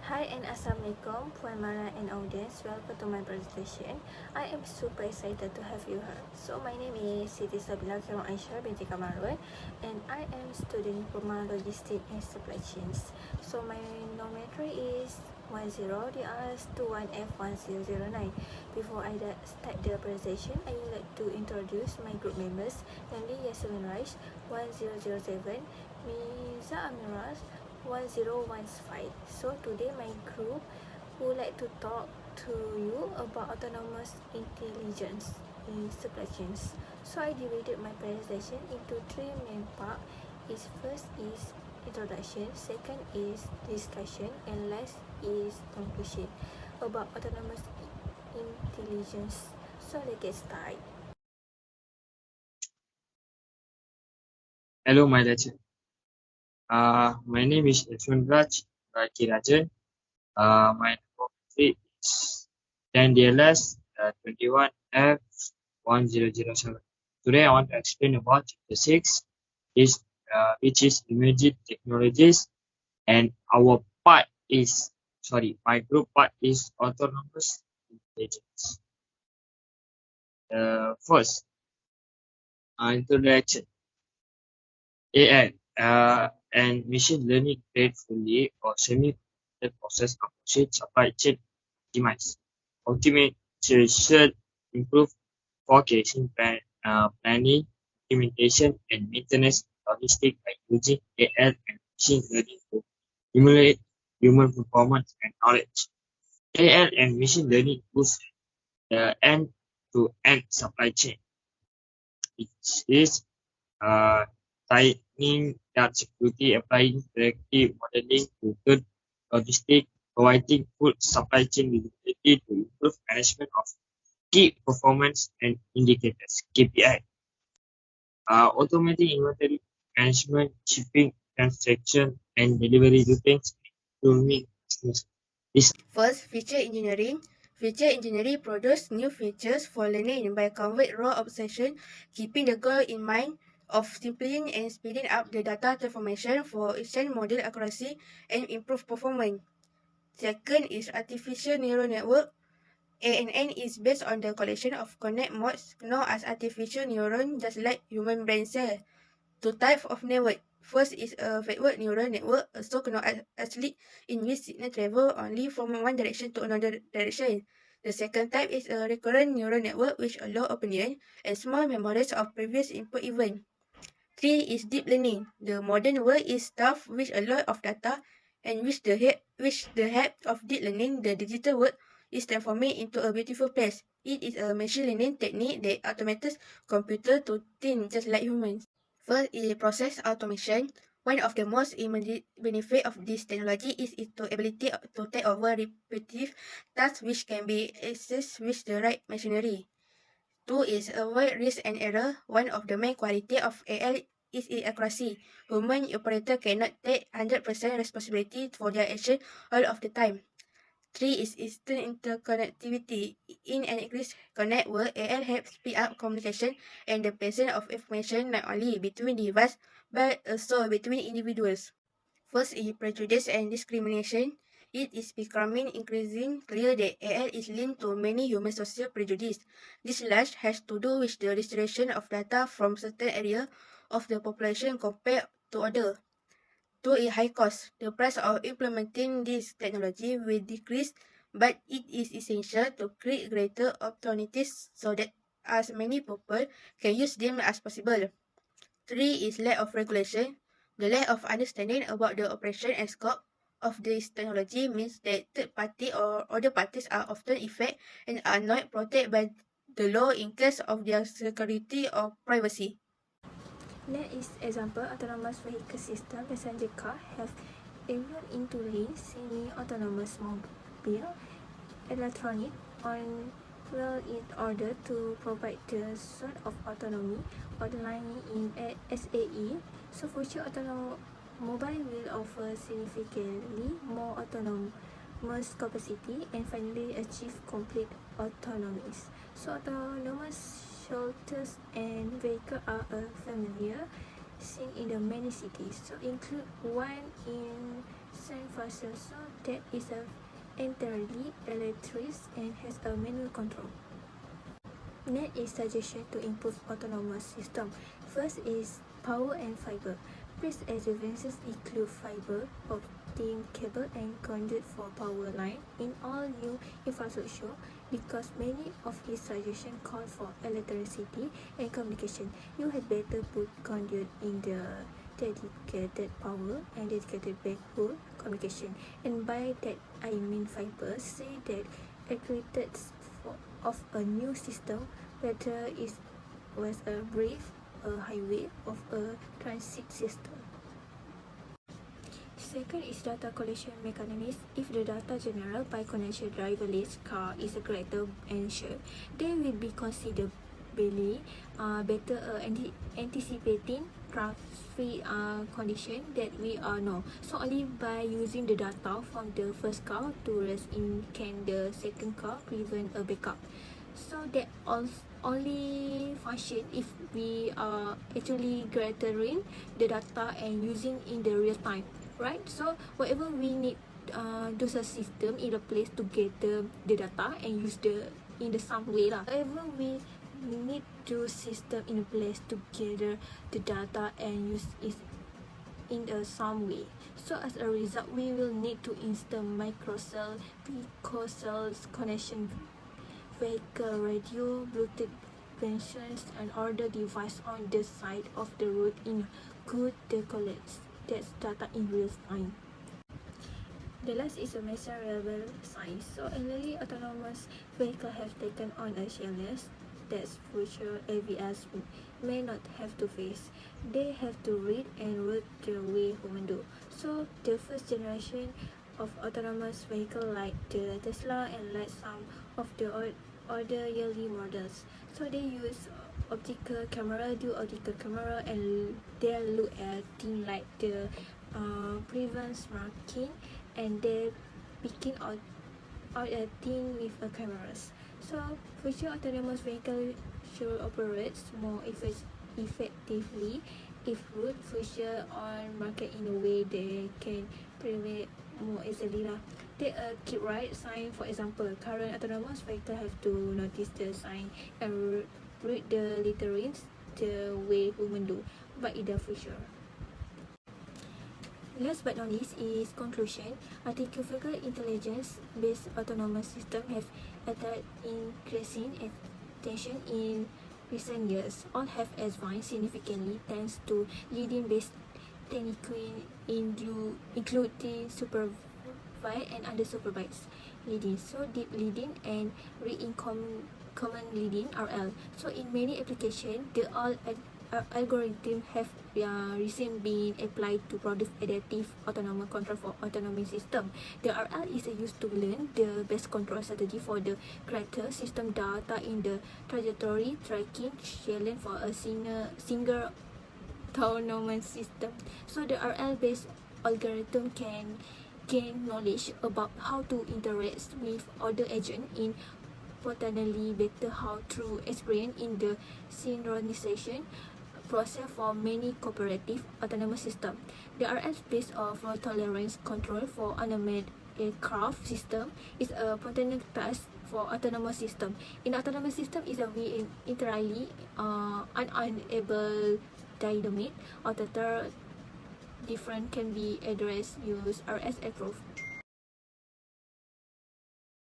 Hi and Assalamualaikum, Puan Mara and audience. Welcome to my presentation. I am super excited to have you here. So my name is Siti SALSABILA Binti KAMARON, and I am studying Diploma Logistics and Supply Chains. So my nomenclature is 10DRS21F1009. Before I start the presentation, I would like to introduce my group members, namely YASVANTH 1007, Miza, Amira 1015. So today my group would like to talk to you about autonomous intelligence in supply chains. So I divided my presentation into three main parts. First is introduction, second is discussion, and last is conclusion about autonomous intelligence. So let's get started. Hello, my lecturer. My name is RAJAN. My number is 10DLS 21F1007. Today, I want to explain about chapter 6, which is emerging technologies, and my group part is autonomous intelligence. First, introduction. AI and machine learning create fully or semi-automated process approach supply chain automation, improve forecasting, planning, implementation, and maintenance logistics by using AI and machine learning to emulate human performance and knowledge. AI and machine learning boost the end-to-end supply chain, which is tightening that security, applying predictive modeling to good logistics, providing full supply chain visibility to improve management of key performance and indicators (KPI). Automating inventory management, shipping, transaction, and delivery routines, improving business. First, feature engineering. Feature engineering produces new features for learning by convert raw obsession, keeping the goal in mind of simplifying and speeding up the data transformation for instant model accuracy and improve performance. Second is artificial neural network. ANN is based on the collection of connect modes known as artificial neuron, just like human brain cell. Two types of network. First is a forward neural network, also known as actually, in which signal travel only from one direction to another direction. The second type is a recurrent neural network, which allow opinion and small memories of previous input event. 3 is deep learning. The modern world is stuffed with a lot of data, and with the help of deep learning, the digital world is transformed into a beautiful place. It is a machine learning technique that automates computers to think just like humans. First is process automation. One of the most immediate benefits of this technology is its ability to take over repetitive tasks which can be accessed with the right machinery. Two is avoid risk and error. One of the main qualities of AI is its accuracy. Human operators cannot take 100% responsibility for their action all of the time. 3 is instant interconnectivity. In an increased connect world, AI helps speed up communication and the passing of information not only between devices but also between individuals. First is prejudice and discrimination. It is becoming increasingly clear that AI is linked to many human social prejudice. This largely has to do with the distribution of data from certain areas of the population compared to others. Two is high cost. The price of implementing this technology will decrease, but it is essential to create greater opportunities so that as many people can use them as possible. 3 is lack of regulation. The lack of understanding about the operation and scope of this technology means that third party or other parties are often affected and are not protected by the law in case of their security or privacy. Next is example autonomous vehicle system. Passenger car have evolved into lanes, semi-autonomous mobile, electronic on well in order to provide the sort of autonomy outlined in SAE. So future autonomous mobile will offer significantly more autonomous capacity and finally achieve complete autonomy. So autonomous shuttles and vehicles are a familiar seen in the many cities. So include one in San Francisco that is entirely electric and has a manual control. Next is suggestion to improve autonomous system. First is power and fiber. Previous advances include fiber, optic cable and conduit for power line in all new infrastructure because many of his suggestions call for electricity and communication. You had better put conduit in the dedicated power and dedicated backbone communication. And by that I mean fiber. Say that accredited of a new system, whether it was a bridge, a highway, or a transit system. Second is data collection mechanism. If the data generated by connection driverless car is a greater and sure, they will be considerably better anticipating traffic condition that we know. So only by using the data from the first car to rest in can the second car prevent a backup. So that only function if we are actually gathering the data and using in the real time, right? So whatever we need those system in a place to gather the data and use in the some way lah. However, we need those system in a place to gather the data and use it in some way. So as a result, we will need to install microcell, picocell connection, vehicle radio, Bluetooth functions, and other device on the side of the road in good to collect that data in real time. The last is a measurable size. So early autonomous vehicle have taken on a challenge that future AVS may not have to face. They have to read and route the way humans do. So the first generation of autonomous vehicle like the Tesla and like some of the other yearly models. So they use optical camera, and they look at things like the previous marking, and they picking out a thing with a cameras. So future autonomous vehicle should operate more effectively if road future on market in a way they can prevent more easily lah. Take a keep right sign for example. Current autonomous vehicle have to notice the sign and read the letterings the way human do, but in the future. Last but not least is conclusion. Artificial intelligence based autonomous system have attained increasing attention in recent years. All have advanced significantly thanks to leading based techniques including supervised and unsupervised leading, so deep leading and common leading RL. So in many applications, the all algorithm have recently been applied to produce adaptive autonomous control for autonomous system. The RL is used to learn the best control strategy for the character system data in the trajectory tracking challenge for a single autonomous system. So the RL based algorithm can gain knowledge about how to interact with other agents in potentially better how through experience in the synchronization process for many cooperative autonomous system. The RS based on fault tolerance control for unmanned aircraft system is a potential task for autonomous system. In autonomous system is a we entirely unable dynamic or the third different can be addressed use RS approved.